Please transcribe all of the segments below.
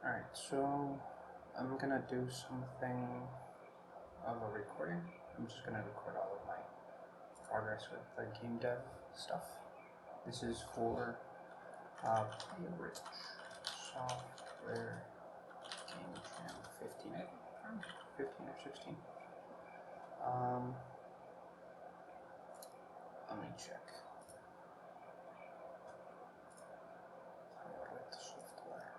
Alright, so I'm gonna do something of a recording. I'm just gonna record all of my progress with the game dev stuff. This is for Pirate software game jam 15, I think, 15 or 16. Let me check. Pirate software.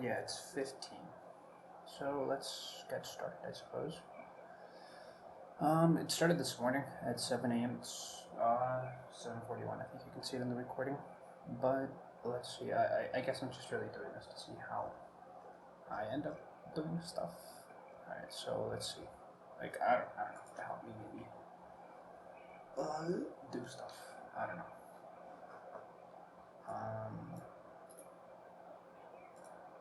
Yeah, it's 15. So let's get started, I suppose. It started this morning at 7 a.m. It's 7:41. I think you can see it in the recording. But let's see. I guess I'm just really doing this to see how I end up doing stuff. All right. So let's see. Like I don't know. To help me maybe do stuff. I don't know.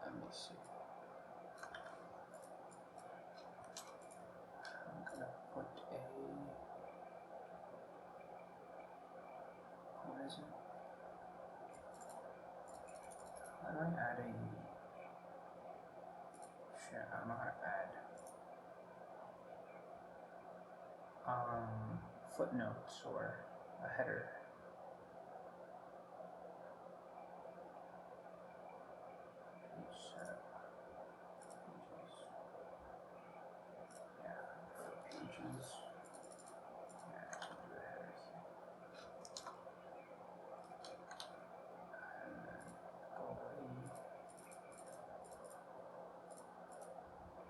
Let me see. I'm gonna put a. What is it? How do I add a? Shit, I don't know how to add. Footnotes or a header. Page setup. Pages. Yeah, for pages. Yeah, I can do a header here. And then go away.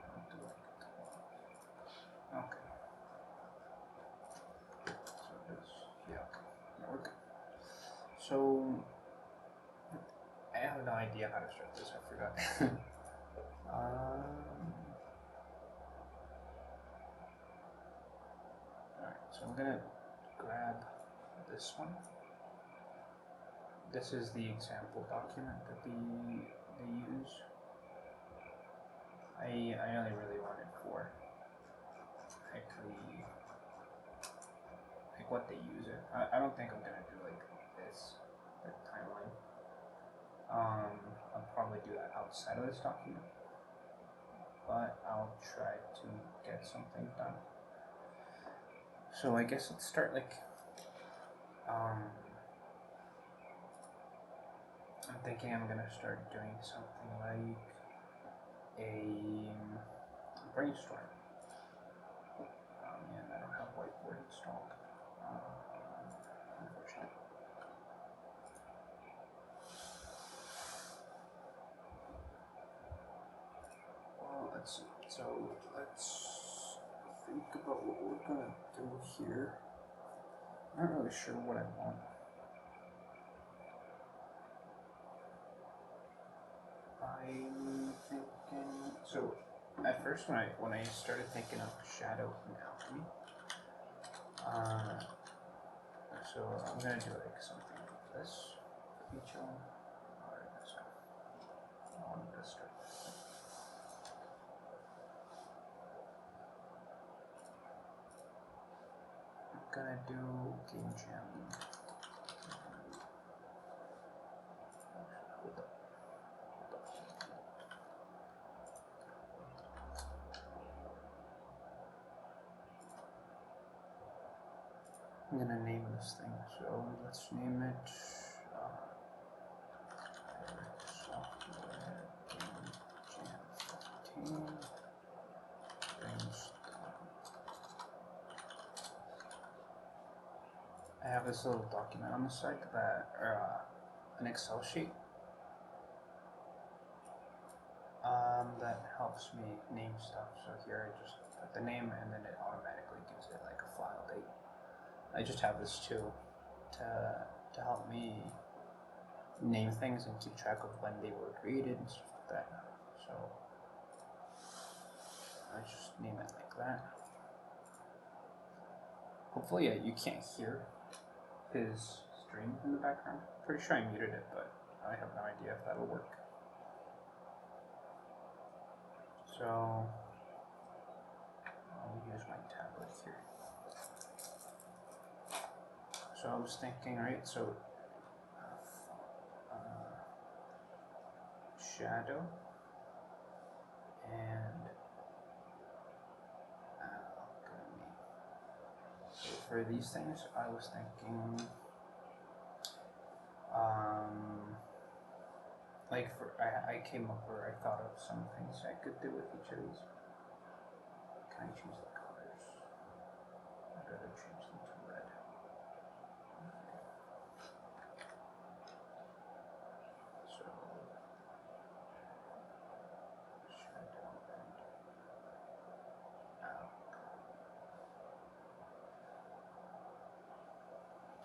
I'll do like 12. Okay. So this, yeah, okay. Yeah, we're good. So I have no idea how to start this, I forgot. Alright, so I'm gonna grab this one. This is the example document that they use. I only really want it for actually like what they use it. I don't think I'm gonna do like this, the timeline. I'll probably do that outside of this document, but I'll try to get something done. So I guess let's start like I'm thinking I'm gonna start doing something like a brainstorm. And I don't have whiteboard installed. Unfortunately. Well, let's see. So let's think about what we're gonna do here. I'm not really sure what I want. I'm thinking. So at first, when I started thinking of shadow and alchemy, so I'm gonna do like something like this for each one. Or this one. I wanted to start this thing. I'm gonna do game jam. Hold up. I'm gonna name this thing, so let's name it Software Game Jam 15 Brainstorm. I have this little document on the side that, or an Excel sheet that helps me name stuff. So here I just put the name and then it automatically gives it like a file date. I just have this too to help me name things and keep track of when they were created and stuff like that. So I just name it like that. Hopefully you can't hear his stream in the background. Pretty sure I muted it, but I have no idea if that'll work. So So I was thinking, right? So shadow and alchemy. So for these things, I was thinking, like I came up or I thought of some things I could do with each of these. Can I choose the colors? I'd rather change them to red. So shadow and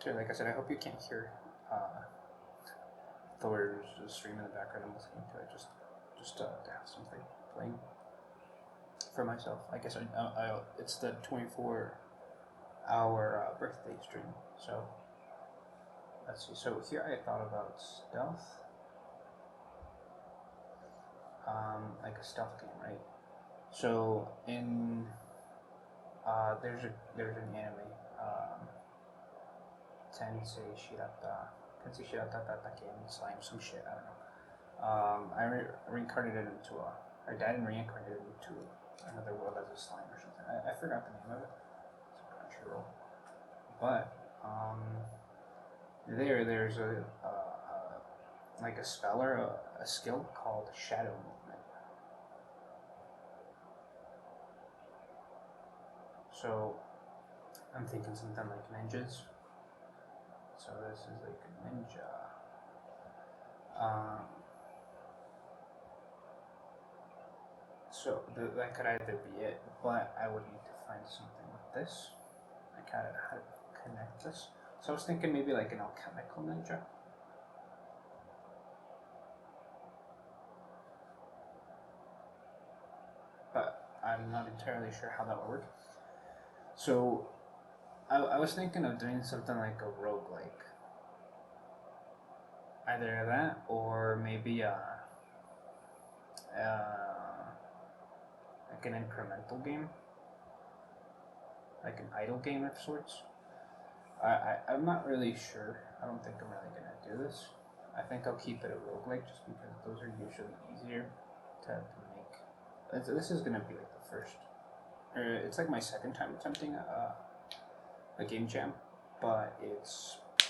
so like I said, I hope you can't hear Thor's stream in the background. I'm listening to it just to have something playing for myself. I guess it's the 24-hour birthday stream. So let's see. So here I thought about stealth, like a stealth game, right? So in there's an anime, Tensei Shirata Tatake and slime, some shit, I don't know. I reincarnated into or died and reincarnated into another world as a slime or something. I forgot the name of it. It's a Crunchyroll. But there's a like a spell or a skill called shadow movement. So I'm thinking something like ninjas. So this is like a ninja. So that could either be it, but I would need to find something with this. I kind of how to connect this. So I was thinking maybe like an alchemical ninja. But I'm not entirely sure how that would work. So I was thinking of doing something like a roguelike. Either that or maybe like an incremental game. Like an idle game of sorts. I'm not really sure. I don't think I'm really going to do this. I think I'll keep it a roguelike just because those are usually easier to make. This is going to be like the first. It's like my second time attempting a game jam, but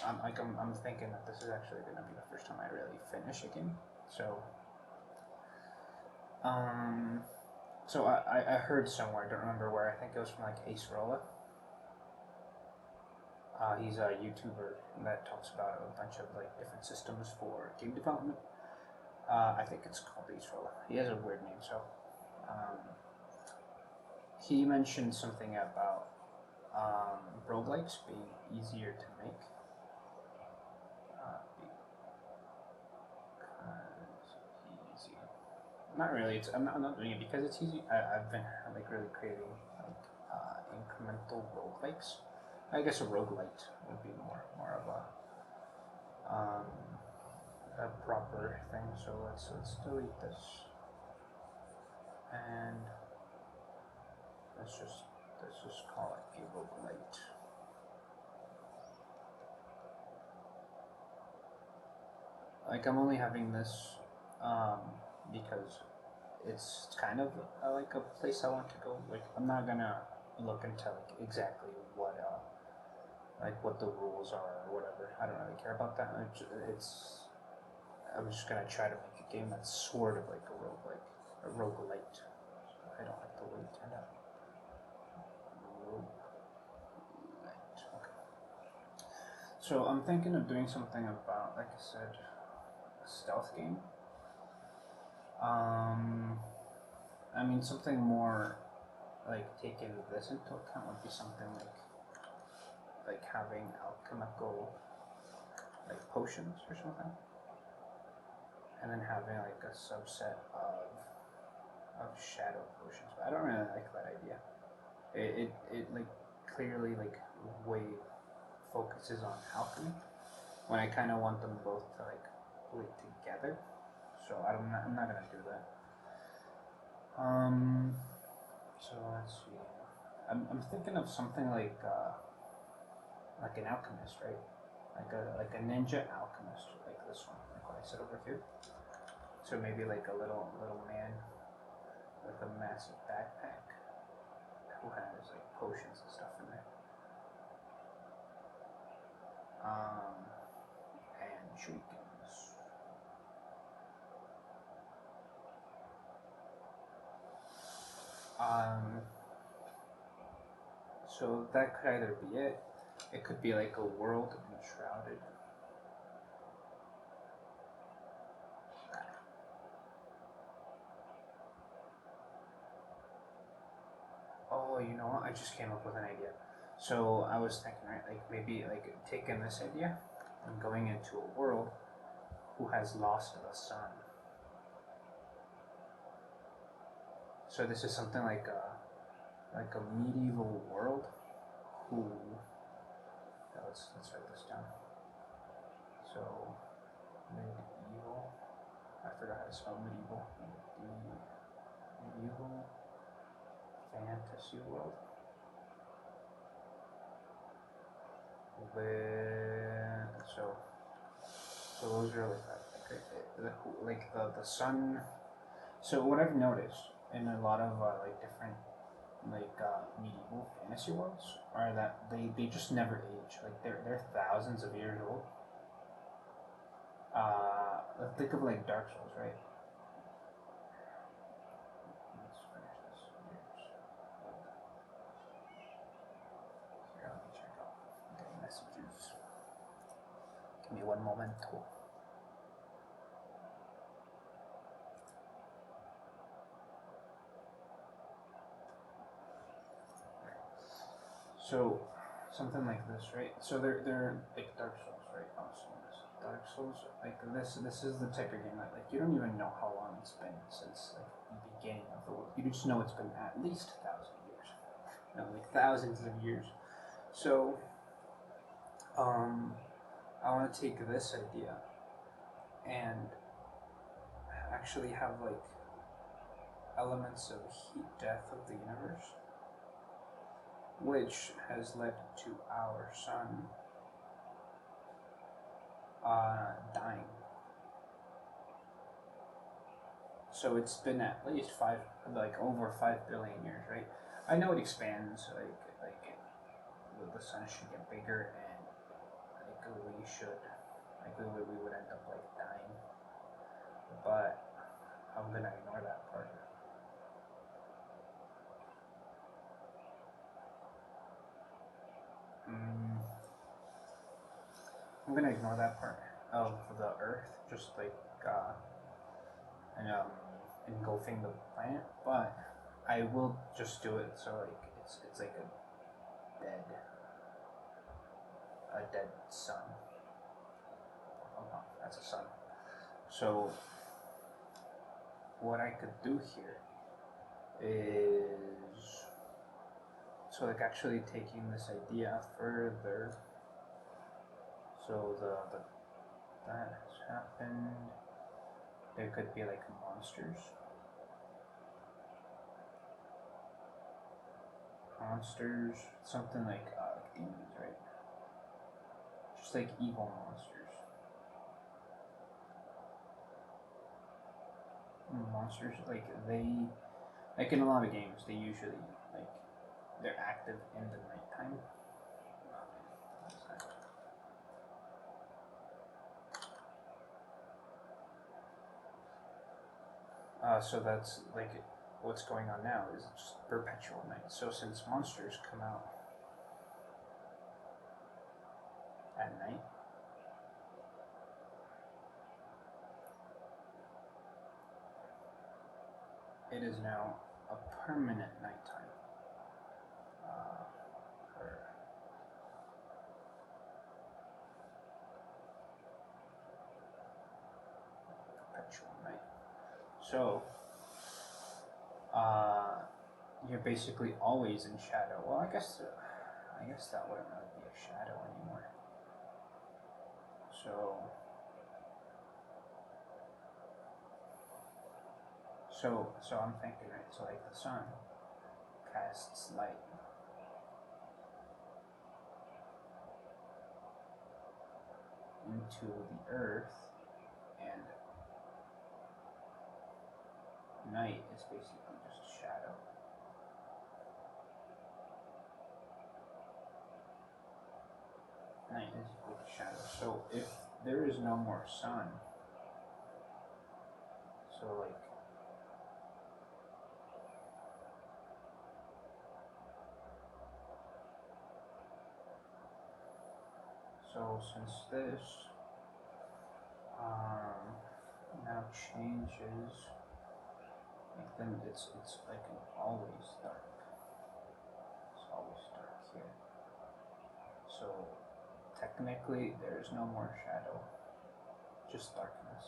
I'm thinking that this is actually going to be the first time I really finish a game. So I heard somewhere, I don't remember where, I think it was from like Ace Rolla. He's a YouTuber that talks about a bunch of like different systems for game development. I think it's called Ace Rolla. He has a weird name, so he mentioned something about roguelikes being easier to make. Easy. Not really. I'm not doing it because it's easy. I've been like really creating like incremental roguelikes. I guess a roguelite would be more of a proper thing. So let's delete this and let's just call it a roguelite. Like I'm only having this because it's kind of like a place I want to go. Like I'm not gonna look into like exactly what the rules are or whatever. I don't really care about that. I'm just gonna try to make a game that's sort of like a roguelite. I don't like the way it turned out. Roguelite. Okay. So I'm thinking of doing something about, like I said, a stealth game. I mean, something more like taking this into account would be something like having alchemical like potions or something, and then having like a subset of shadow potions. But I don't really like that idea. It like clearly like way focuses on alchemy when I kind of want them both to like play together. So I'm not gonna do that. So let's see. I'm thinking of something like like an alchemist, right? Like a ninja alchemist, like this one, like what I said over here. So maybe like a little man with a massive backpack who has like potions and stuff in there. And shurikens. So that could either be it. It could be like a world enshrouded. Oh, you know what? I just came up with an idea. So I was thinking, right, like maybe like taking this idea and going into a world who has lost the sun. So this is something like a medieval world who. Let's write this down. So medieval. I forgot how to spell medieval. Medieval fantasy world. So those are like the sun. So what I've noticed in a lot of like different medieval fantasy worlds are that they just never age. Like they're thousands of years old. Think of like Dark Souls, right? Let's finish this. Here, let me check out the messages. Give me one moment. So something like this, right? So they're like Dark Souls, right? Dark Souls, like this is the type of game that like you don't even know how long it's been since like the beginning of the world. You just know it's been at least 1,000 years, like thousands of years. So I want to take this idea and actually have like elements of heat death of the universe, which has led to our sun dying. So it's been at least over 5 billion years, right? I know it expands, like the sun should get bigger, and we would end up like dying, but I'm gonna ignore that part. I'm gonna ignore that part of the Earth, just like engulfing the planet, but I will just do it so like it's like a dead sun. That's a sun. So what I could do here is like actually taking this idea further. So that has happened. There could be like monsters, something like demons, right? Just like evil monsters. Monsters, like in a lot of games, they usually they're active in the nighttime. So that's like what's going on now is just perpetual night. So since monsters come out at night, it is now a permanent nighttime. Perpetual night. So you're basically always in shadow. Well, I guess that wouldn't really be a shadow anymore. So I'm thinking, right? So like the sun casts light. into the earth, and night is basically just shadow. Night is equal to shadow. So if there is no more sun, so like since this now changes, then it's like always dark. It's always dark here. So technically there's no more shadow, just darkness.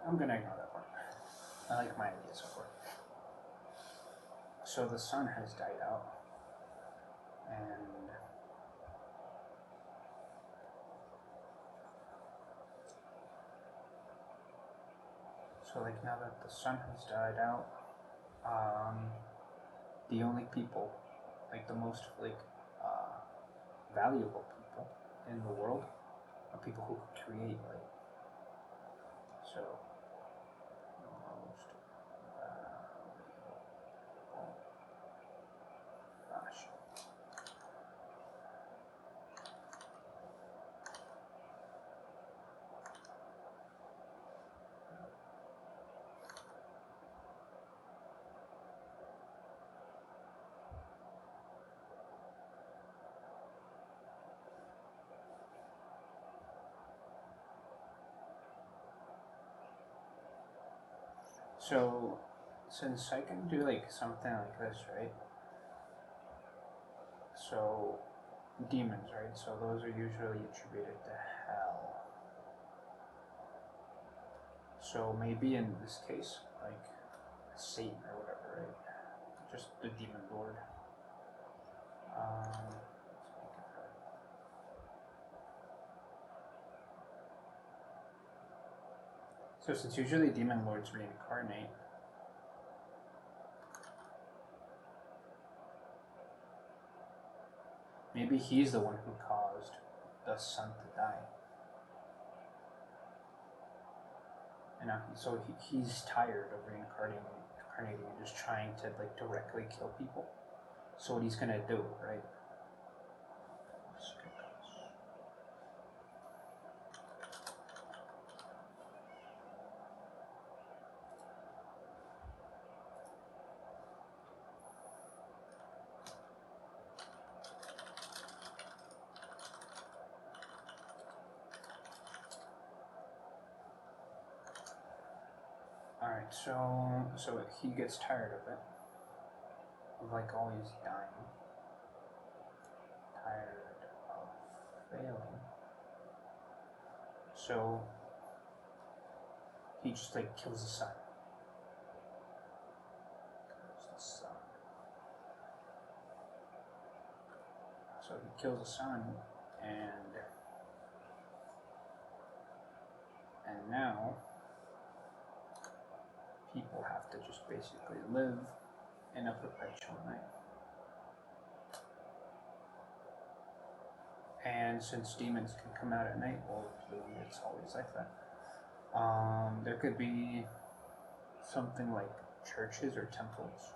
I'm gonna ignore that part. I like my idea so far. So the sun has died out, and so like now that the sun has died out, the only people, like the most valuable people in the world, are people who create light. So most valuable. Gosh. So since I can do like something like this, right? So demons, right? So those are usually attributed to hell. So maybe in this case, like Satan or whatever, right? Just the demon lord. So since usually demon lords reincarnate, maybe he's the one who caused the sun to die. And so he's tired of reincarnating and just trying to like directly kill people. So what he's gonna do, right? Alright, so he gets tired of it. Of like always dying. Tired of failing. So he just like kills the sun. So he kills the sun, and now people have to just basically live in a perpetual night. And since demons can come out at night, well, it's always like that. There could be something like churches or temples.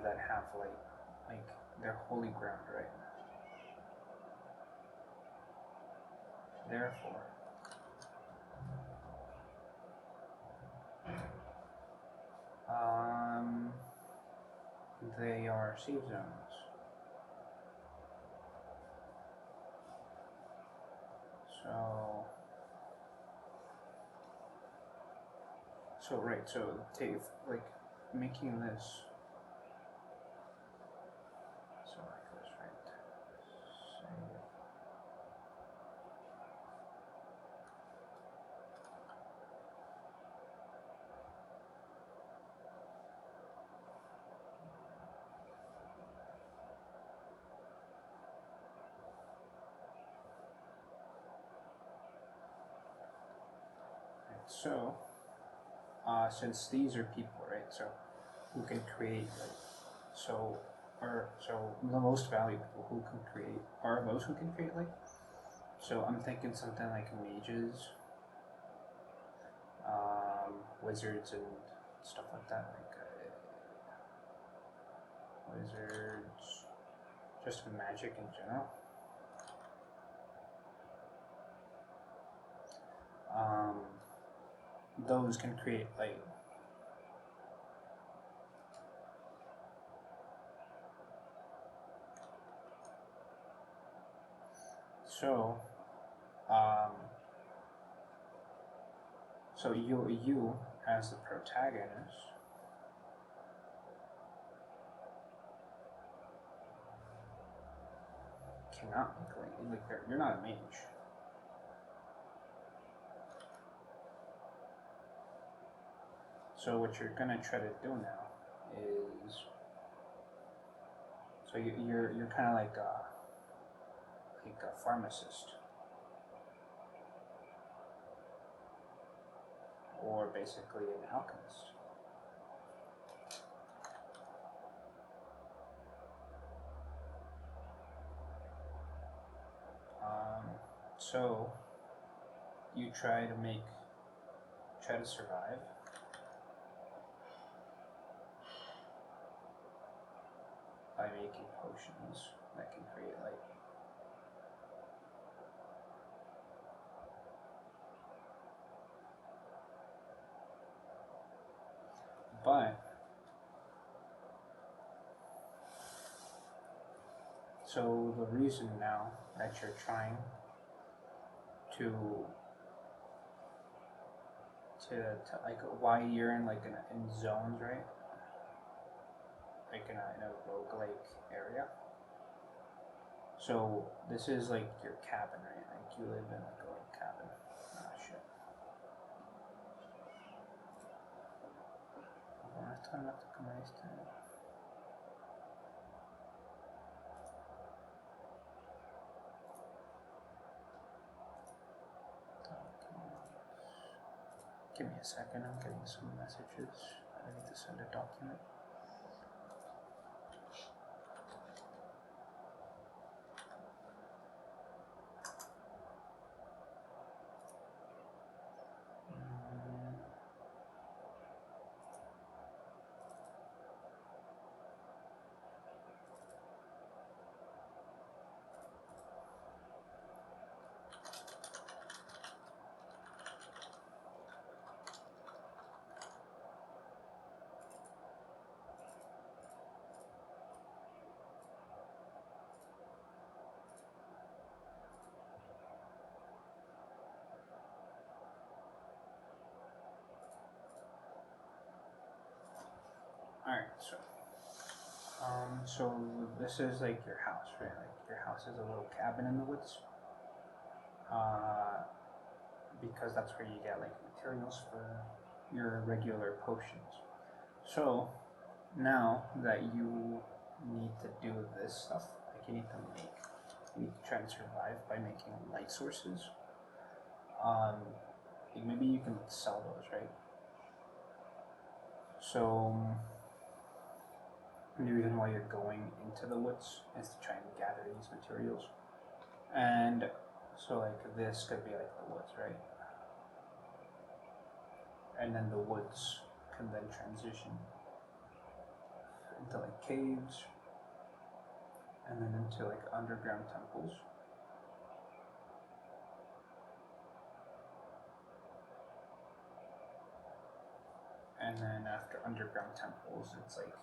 That have like their holy ground, right? Therefore, they are safe zones. So right, so take like making this. So like this, right? Save. So, since these are people, right? So, who can create, like, so the most valuable people who can create are those who can create, like. So I'm thinking something like mages, wizards, and stuff like that. Like wizards, just magic in general. Those can create light. So, so you as the protagonist cannot make light. Like you're not a mage. So what you're gonna try to do now is, so you're kind of like a pharmacist, or basically an alchemist. So you try to survive by making potions that can create light. But so the reason now that you're trying to like, why you're in like in zones, right? Like in a roguelike area. So this is like your cabin, right? Like you live in like a little cabin. Ah, shit. Last time I took a nice time. Give me a second, I'm getting some messages. I need to send a document. Alright, so this is like your house, right? Like your house is a little cabin in the woods. Because that's where you get like materials for your regular potions. So now that you need to do this stuff, like you need to try to survive by making light sources. Maybe you can sell those, right? So the reason why you're going into the woods is to try and gather these materials. And so like this could be like the woods, right? And then the woods can then transition into like caves, and then into like underground temples. And then after underground temples, it's like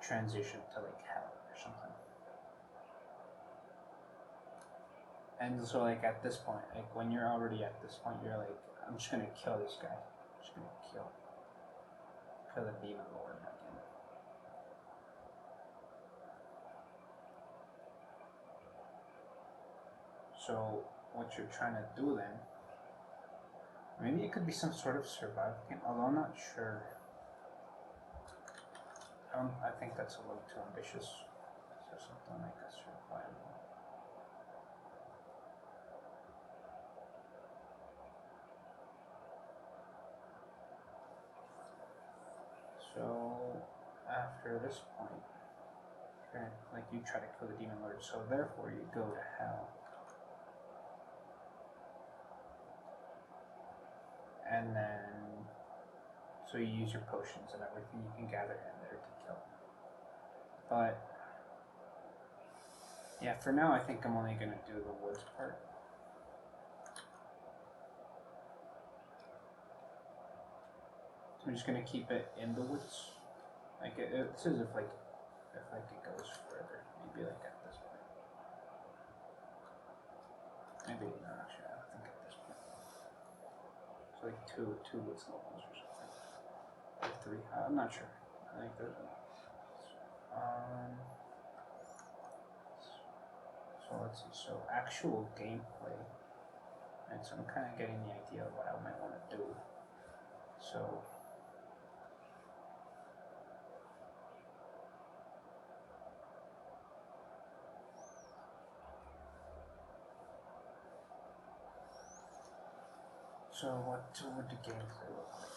transition to like hell or something. And so like at this point, like when you're already at this point, you're like, I'm just gonna kill this guy. I'm just gonna kill the demon lord again. So what you're trying to do then, maybe it could be some sort of survival game, although I'm not sure. I think that's a little too ambitious. So something like a survival. after this point, you're gonna, like, you try to kill the demon lord, so therefore you go to hell. And then, so you use your potions and everything you can gather in there to kill. But, yeah, for now I think I'm only gonna do the woods part. So I'm just gonna keep it in the woods. Like, it says if it goes further, maybe like at this point. Maybe, no, actually, I don't think at this point. It's like two woods levels or something. Or 3, I'm not sure. I think that, so let's see, so actual gameplay. Right, so I'm kind of getting the idea of what I might want to do. So, what would the gameplay look like?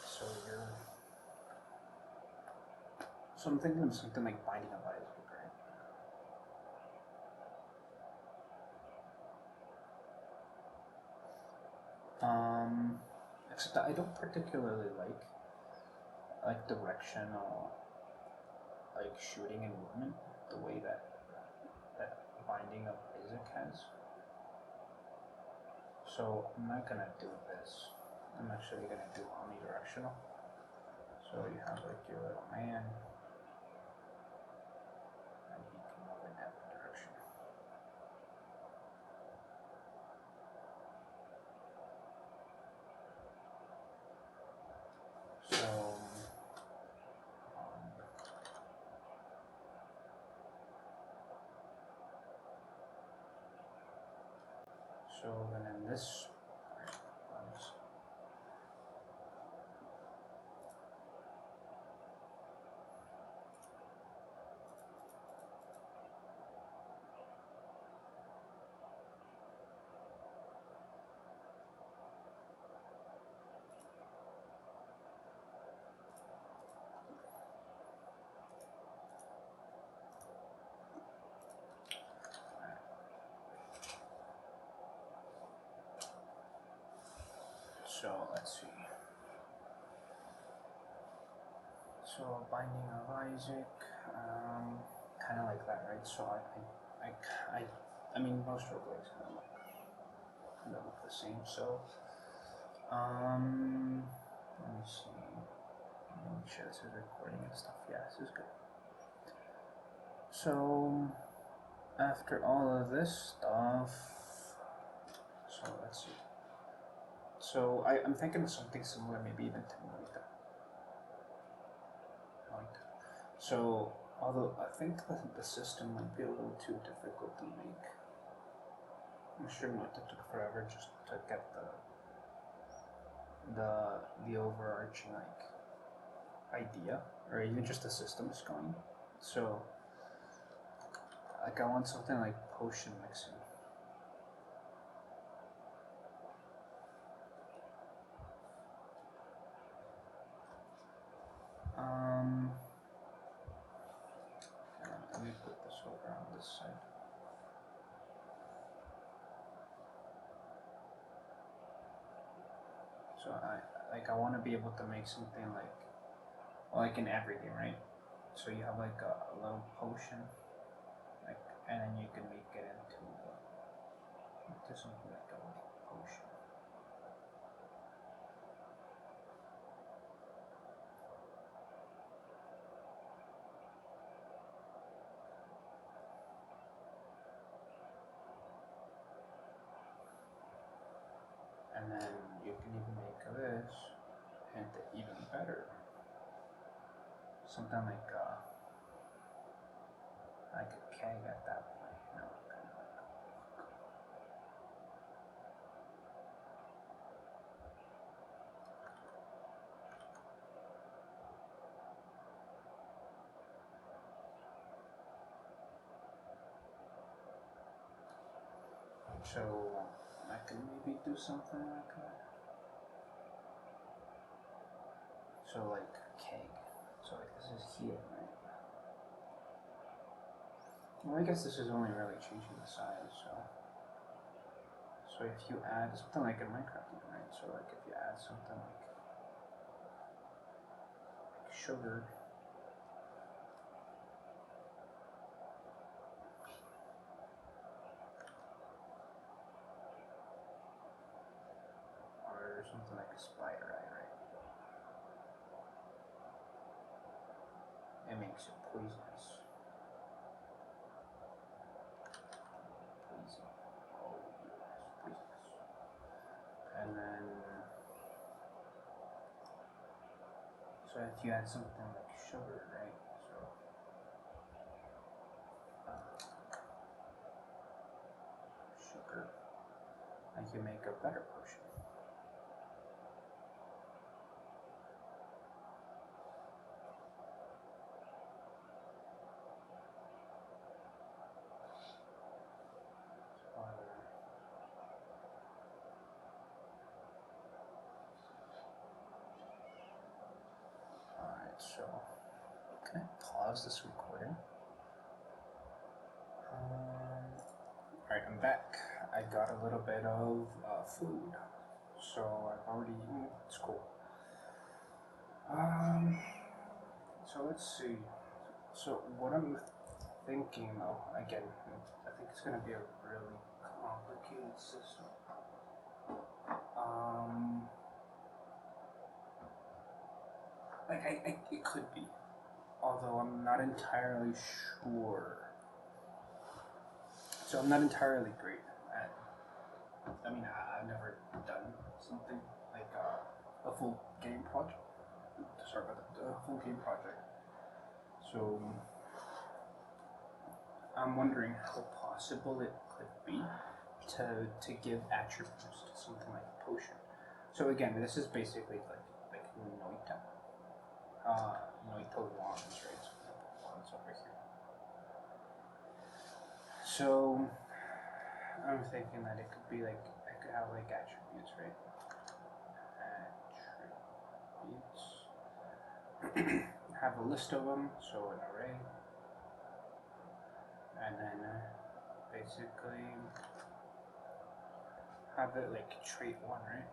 So I'm thinking of something like Binding of Isaac, right? Except that I don't particularly like directional, like shooting and movement the way that Binding of Isaac has. So I'm not gonna do this. I'm actually gonna do omnidirectional. So you have like your little man, and he can move in every direction. So then in this part, so let's see. So Binding of Isaac, kind of like that, right? So I mean most roguelikes kind of look the same. So let me see. Let me make sure this is recording and stuff. Yeah, this is good. So after all of this stuff, so let's see. So I'm thinking of something similar, maybe even to Moita. So although I think the system might be a little too difficult to make. I'm sure Moita took forever just to get the overarching idea, or even just the systems going. So I want something like potion mixing. Let me put this over on this side. So I want to be able to make something like in everything, right? So you have like a little potion, and then you can make it into something like a potion. And then you can even make this into even better. Something like a keg at that point, you know, kind of like. So I can maybe do something like that. So like keg. So like this is here, right? Well, I guess this is only really changing the size, so if you add something like in Minecraft, right? So like if you add something like sugar, or something like a spider eye, right? It makes it poisonous. Poison. Oh, yes, poisonous. And then, so if you add something like sugar, right? So, sugar, I can make a better potion. Alright, so, can I pause this recording? Alright, I'm back. I got a little bit of food, so I've already eaten. It's cool. So let's see. So what I'm thinking, though, again, I think it's gonna be a really complicated system. It could be, although I'm not entirely sure. So I'm not entirely great at. I mean, I've never done something like a full game project. Sorry about that. A full game project. So I'm wondering how possible it could be to give attributes to something like a potion. So again, this is basically like Noita. Noita wands, right? Wands over here. So I'm thinking that it could be like I could have like attributes, right? Attributes. Have a list of them, so an array, and then basically have it like trait 1, right?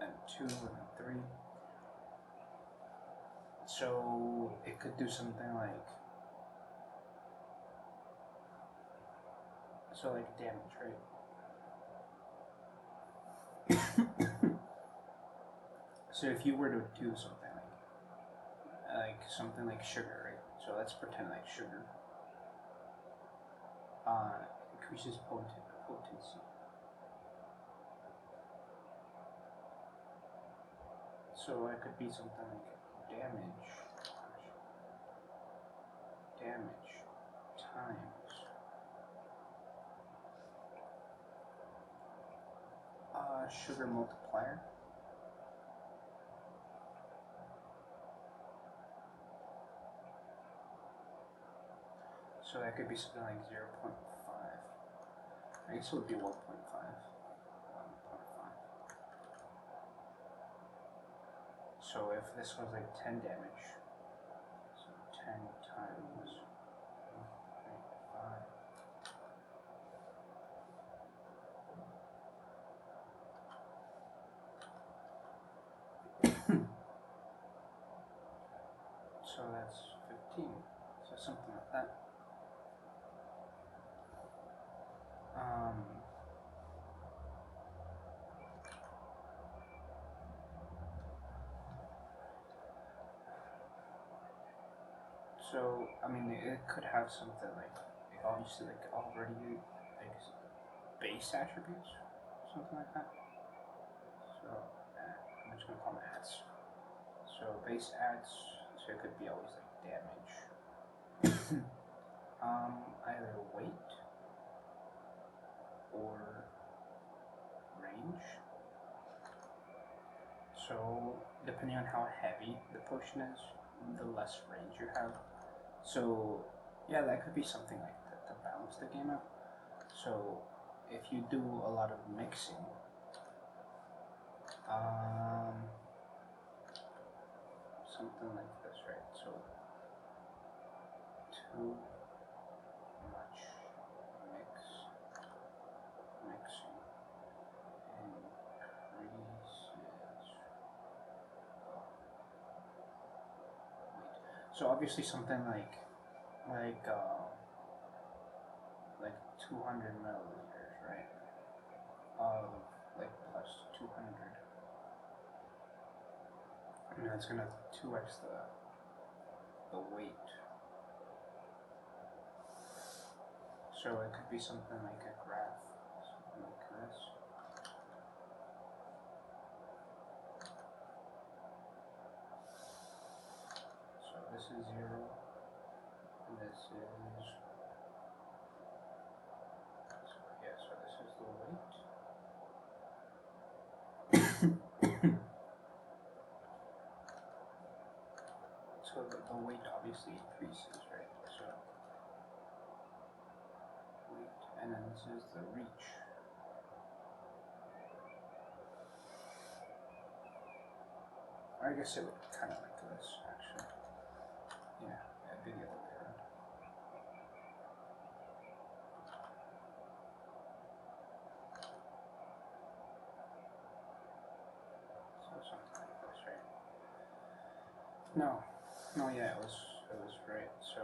And 2 and 3. So it could do something like damage, right? So if you were to do something like something like sugar, right? So let's pretend like sugar increases potency. So it could be something like damage times sugar multiplier. So that could be something like 0.5. I guess it would be 1.5. 1.5. So if this was like 10 damage, so 10 times 1.5. So that's 15. So something like that. So I mean, it could have something like obviously like already like base attributes, something like that. So I'm just gonna call them adds. So base adds. So it could be always like damage. Either weight or range. So depending on how heavy the potion is, the less range you have. So yeah, that could be something like that to balance the game out. So if you do a lot of mixing, something like this, right? So too much mixing increases weight. So obviously something like 200 milliliters, right? Of like plus 200, and that's gonna 2x the weight. So it could be something like a graph, something like this. So this is 0, and this is, so this is the weight. So the weight obviously increases, right? So weight, and then this is the reach. I guess it would kind of like this, actually. Yeah, it'd be the other way around. So something like this, right? No, yeah, it was right. So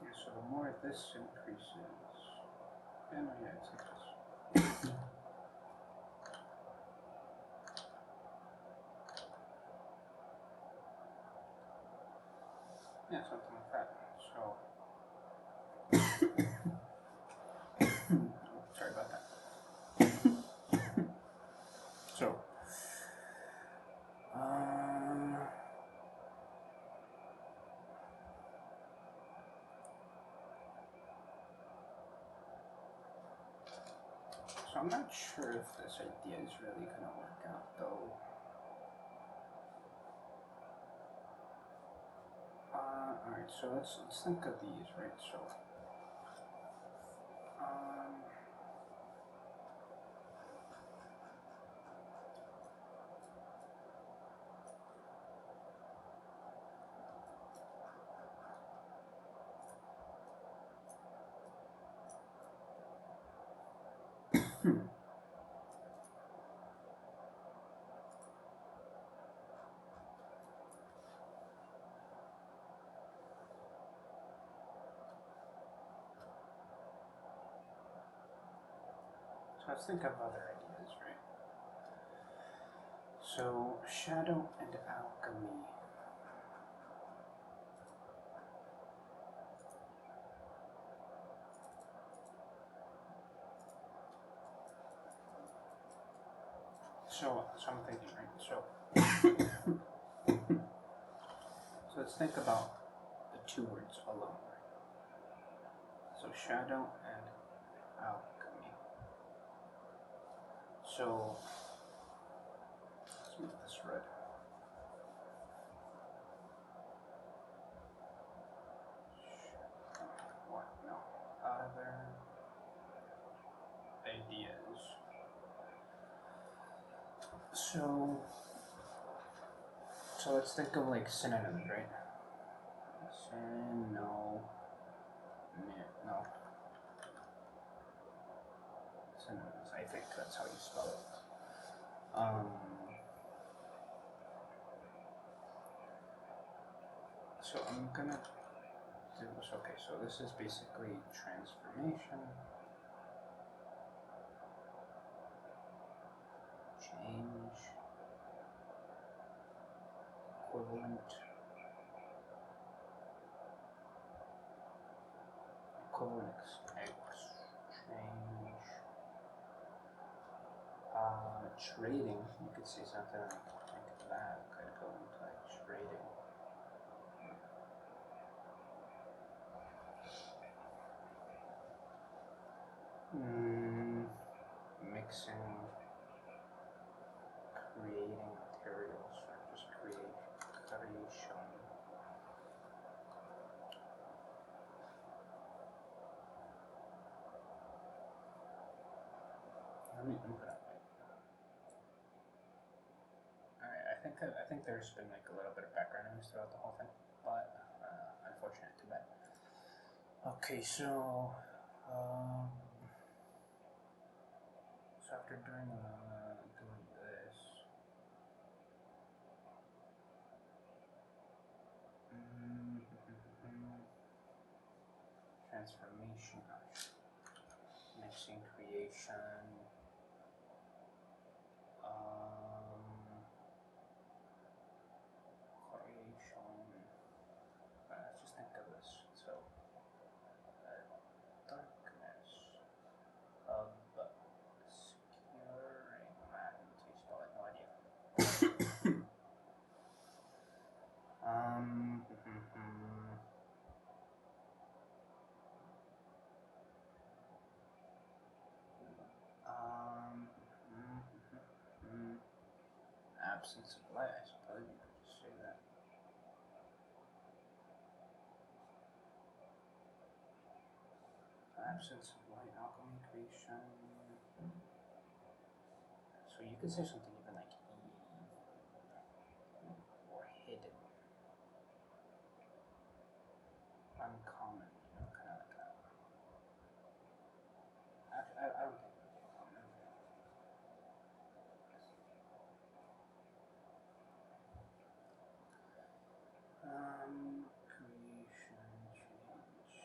yeah, so the more this increases, yeah, no, yeah, it's like this. Yeah, something like that. So sorry about that. So I'm not sure if this idea is really gonna work out though. Alright, so let's think of these, right? So let's think of other ideas, right? So shadow and alchemy. So I'm thinking, right? So let's think about the two words alone. So shadow and alchemy. So let's make this red. What? No. Other ideas. So let's think of like synonyms, right? No. Synonyms. I think that's how you spell it. So I'm gonna do this. Okay, so this is basically transformation, change, equivalent, exchange, trading. You could say something like that. Could go into like trading. Mixing, creating materials, or just creation. Let me open up. think there's been like a little bit of background noise throughout the whole thing, but unfortunate, too bad. Okay, so after doing this, transformation, mixing, creation, let's just think of this. So, darkness, obscuring, spell it, no idea. Absence of light, I suppose you could just say that. Absence of light, alchemy, creation. So you could say something even like or hidden, uncommon, kind of like that. Actually, I don't think it would be uncommon. Creation, change.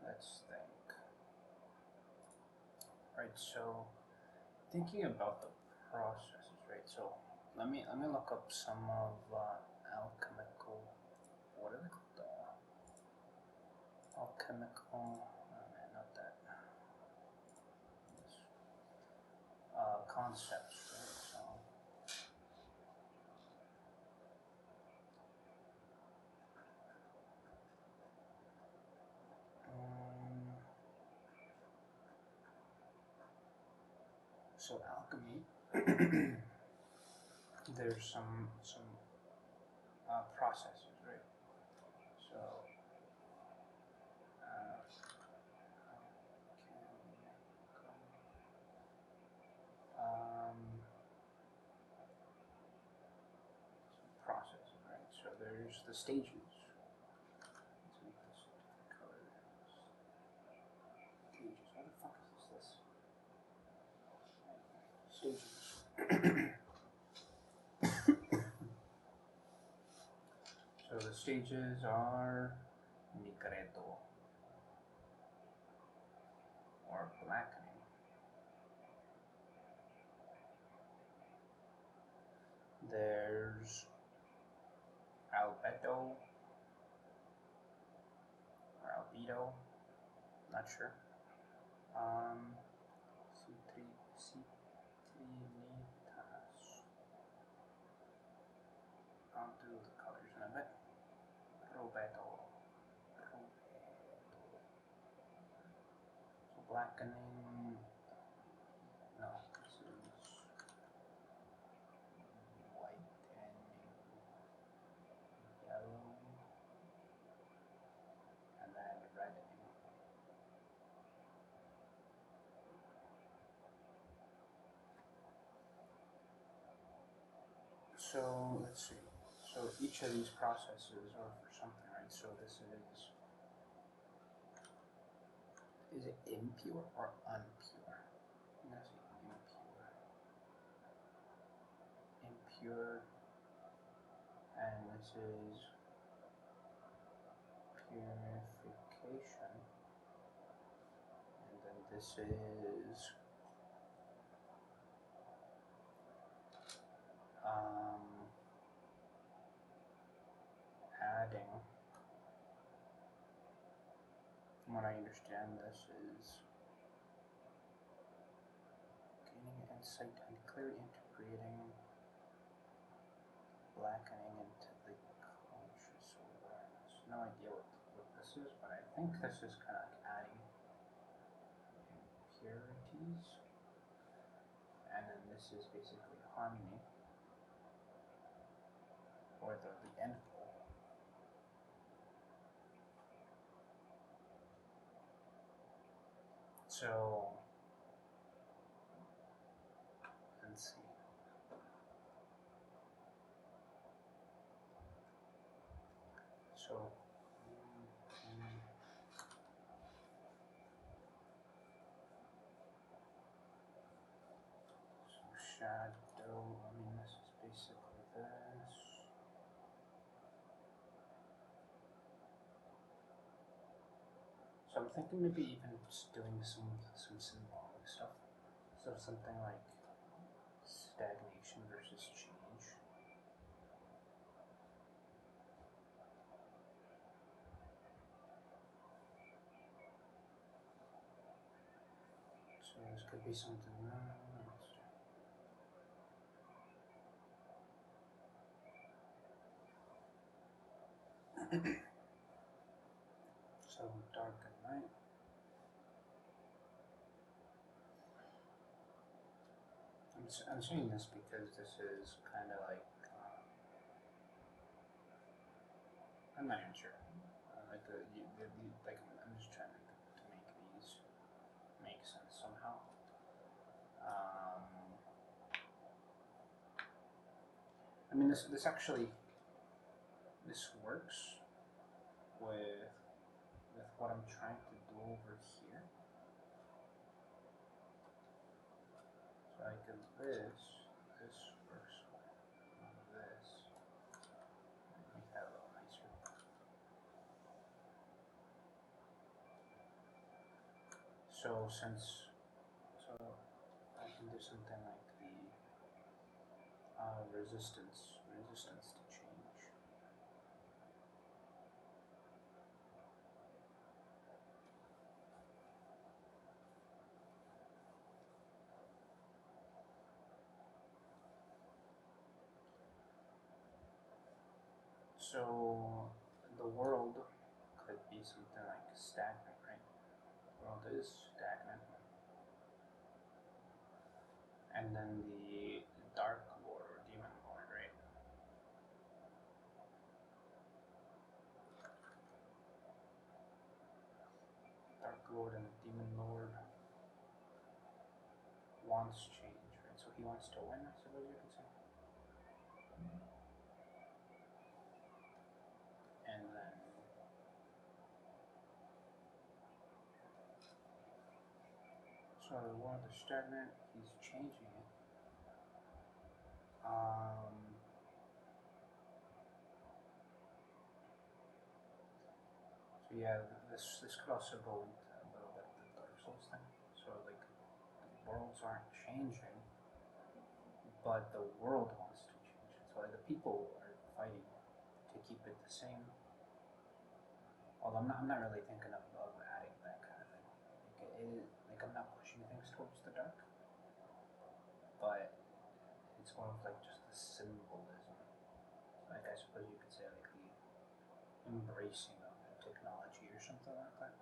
Let's think. Right, so thinking about the processes, right? So let me look up some of alchemical. What are they called? Alchemical. Oh man, not that. Concepts, right? So alchemy. There's some processes, right? So processes, right? So there's the stages. Let's make this a different color. Stages. What the fuck is this? Stages. So the stages are Nigredo, or blackening. There's albedo, or albedo, not sure. Citrinitas. I'll do the colors in a bit. Robedo. So blackening. No, this is whitening, yellow, and then reddening. So let's see. So each of these processes are for something, right? So this is it impure or unpure? I'm gonna say impure. Impure, and this is purification, and then this is adding. From what I understand, this is gaining insight and clearly integrating blackening into the conscious awareness. No idea what this is, but I think this is kind of like adding impurities, and then this is basically harmony, or the end goal. So let's see. So shadow, I mean this is basically this. So I'm thinking maybe even just doing some symbolic stuff. So something like stagnation versus change. So this could be something so dark at night. I'm saying this because this is kind of like I'm not even sure. Like I'm just trying to make these make sense somehow. I mean this actually works with what I'm trying to do over here. So I can this works with this. Make that a little nicer. So I can do something like the resistance to change. So the world could be something like stagnant, right? The world is stagnant. And then the Dark Lord or Demon Lord, right? Dark Lord and the Demon Lord wants change, right? So he wants to win, I suppose you could say. And then so the world is stagnant, he's changing it. So yeah, this could also go into a little bit of the Dark Souls thing. So like the worlds aren't changing, but the world wants to change. So like the people are fighting to keep it the same. Although I'm not really thinking of adding that kind of thing. Like I'm not pushing things towards the dark, but it's more of like just the symbolism. Like I suppose you could say like the embracing of the technology or something like that.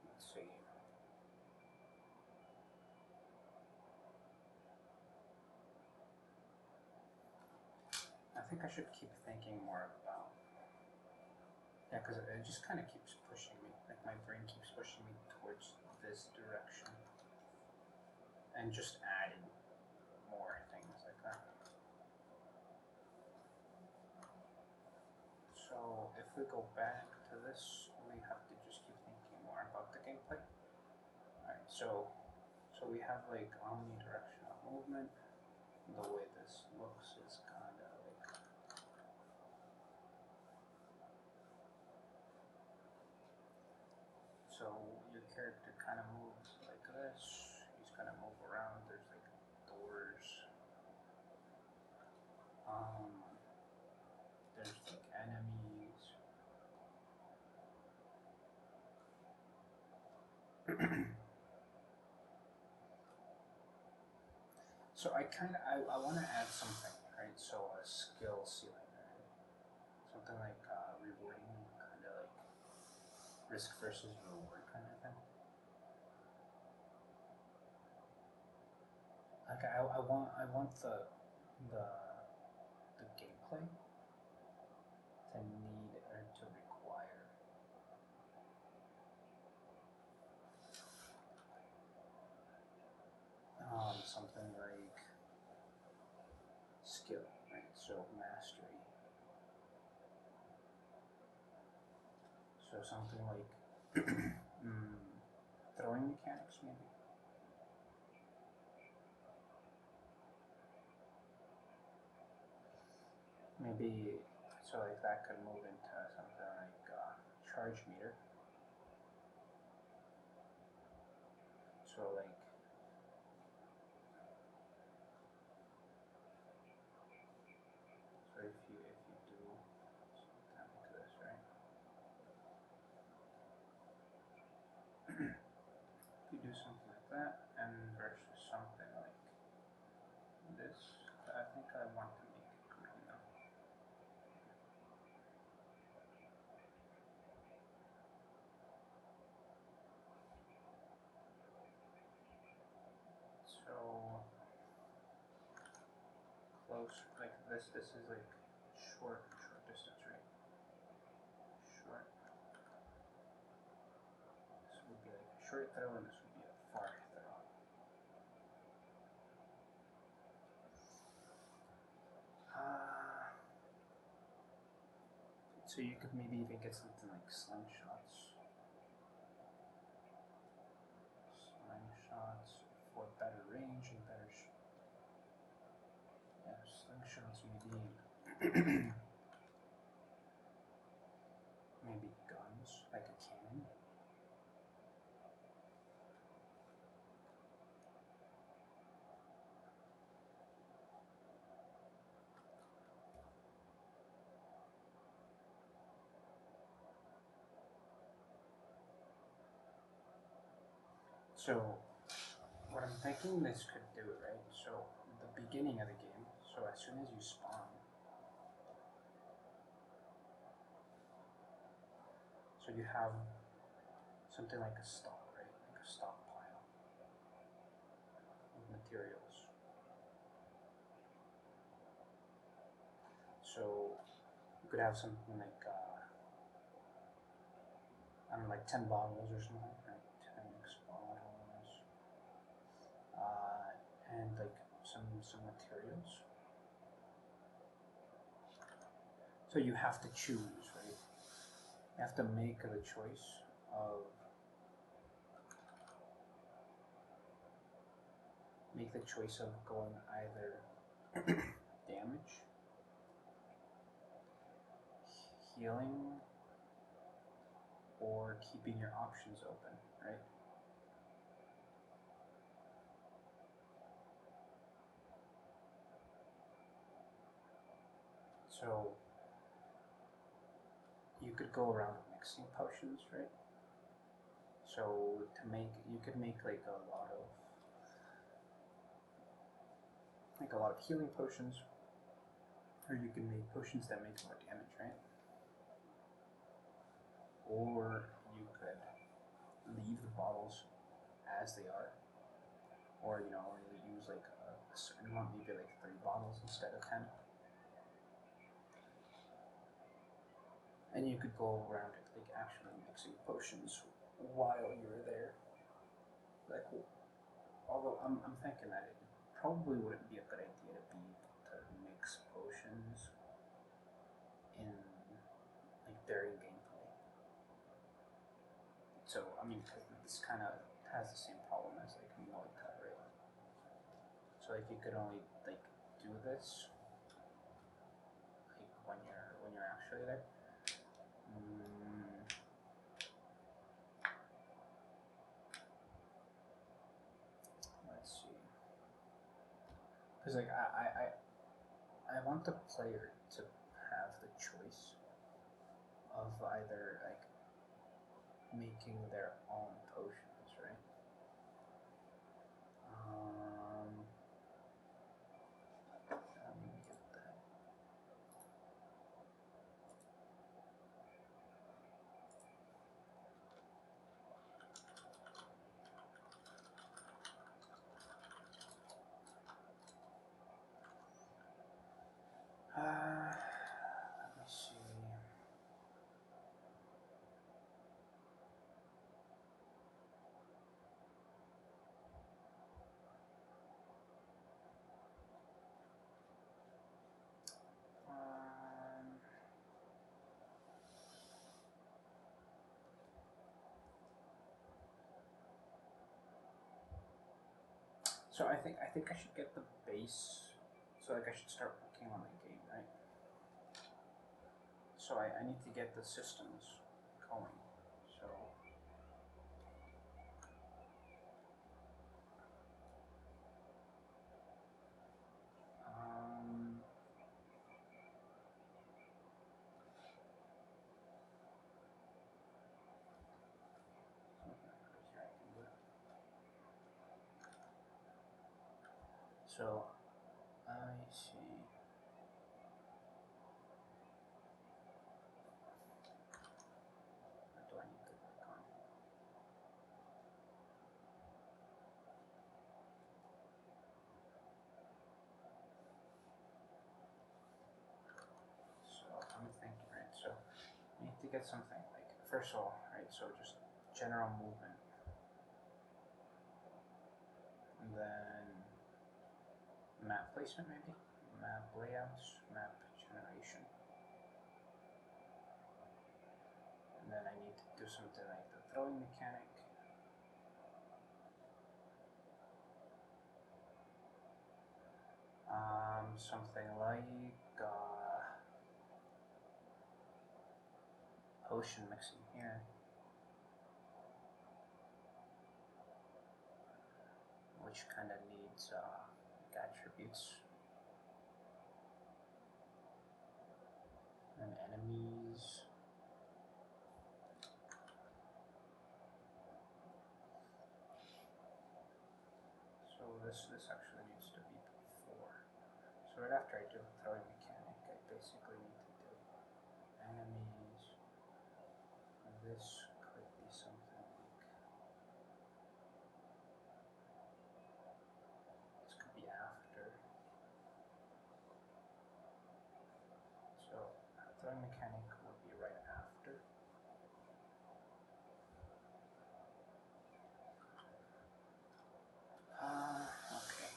Let's see. I think I should keep thinking more about. Yeah, because it just kind of keeps pushing me. Like my brain keeps pushing me towards this direction. And just adding more things like that. So if we go back to this, we have to just keep thinking more about the gameplay. Alright, so we have like omnidirectional movement. The way this looks is kind of like so your character kind of moves like this. He's gonna move around. There's like doors. There's like enemies. So I want to add something, right? So a skill ceiling, right? Something like rewarding, kind of like risk versus reward kind of thing. want the gameplay to need or to require something like skill, right? So mastery. So something like throwing mechanics, maybe. Maybe, so like that could move into something like charge meter. So like, so if you do something like this, right? If you do something like that, and versus something like this, I think I want to make it green now. So close, like this is like short distance, right? Short. This would be like a short throw, and this would be a far throw. So you could maybe even get something like slingshots. Slingshots for better range and better. Yeah, slingshots maybe. Maybe guns, like a cannon. So, what I'm thinking this could do, right? So, the beginning of the game, so as soon as you spawn, so you have something like a stock, right? Like a stockpile of materials. So, you could have something like, I don't know, like 10 bottles or something, right? 10 bottles. And like some materials. So you have to choose, right? You have to make the choice of going either damage, healing, or keeping your options open, right? So you could go around mixing potions, right? So you could make like a lot of healing potions, or you can make potions that make more damage, right? Or you could leave the bottles as they are, or use like a certain amount, maybe like 3 bottles instead of 10. And you could go around it like actually mixing potions while you're there. Like, although I'm thinking that it probably wouldn't be a good idea to be able to mix potions in like during gameplay. So I mean, because this kind of has the same problem as like Muay Thai, right? So like you could only like do this like when you're actually there. Let's see. Because like I want the player to have the choice of either like making their own potions, right? Let me get that. So I think I should get the base. So like I should start working on the game, right? So I need to get the systems going. So so I see. What do I need to work on? So I'm thinking, right? So I need to get something like, first of all, right? So just general movement, and then map placement, maybe map layouts, map generation, and then I need to do something like the throwing mechanic. Something like potion mixing here, which kind of needs attributes and enemies. So this actually needs to be before. So right after I do the throwing mechanic, I basically need to do enemies. And this could be something like, this could be after. So throwing mechanic would be right after. Okay.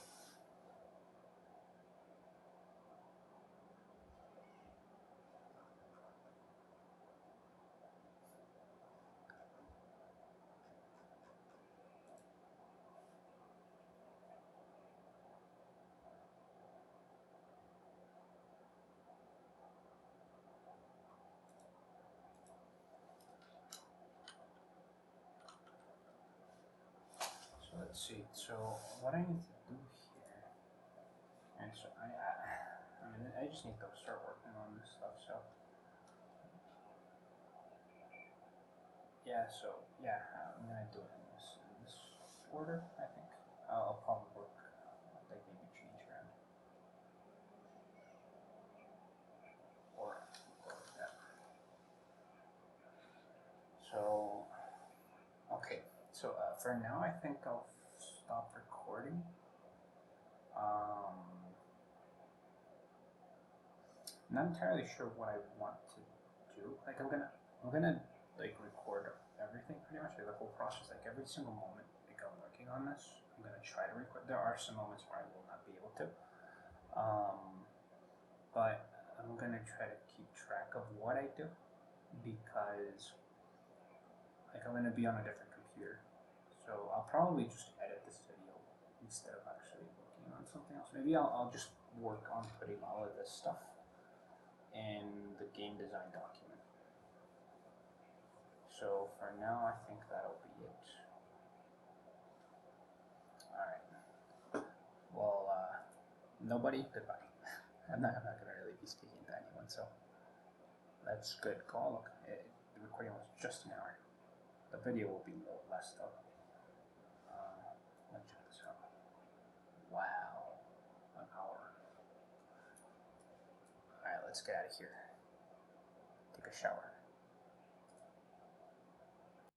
So let's see. So what I need to do here, and so I mean, I just need to start working on this stuff. So yeah, I'm gonna do it in this order. I think I'll probably work like maybe change around or go like that. So okay, so for now I think I'll stop recording. I'm not entirely sure what I want to do. Like I'm gonna like record everything pretty much, like the whole process, like every single moment. Like I'm working on this, I'm gonna try to record. There are some moments where I will not be able to, but I'm gonna try to keep track of what I do because like I'm gonna be on a different computer, so I'll probably just edit this video instead of actually working on something else. Maybe I'll just work on putting all of this stuff in the game design document. So for now, I think that'll be it. Alright. Well, nobody, goodbye. I'm not going to really be speaking to anyone, so that's good call. Look, the recording was just an hour. The video will be less though. Let's check this out. Wow. An hour. Alright, let's get out of here. Take a shower.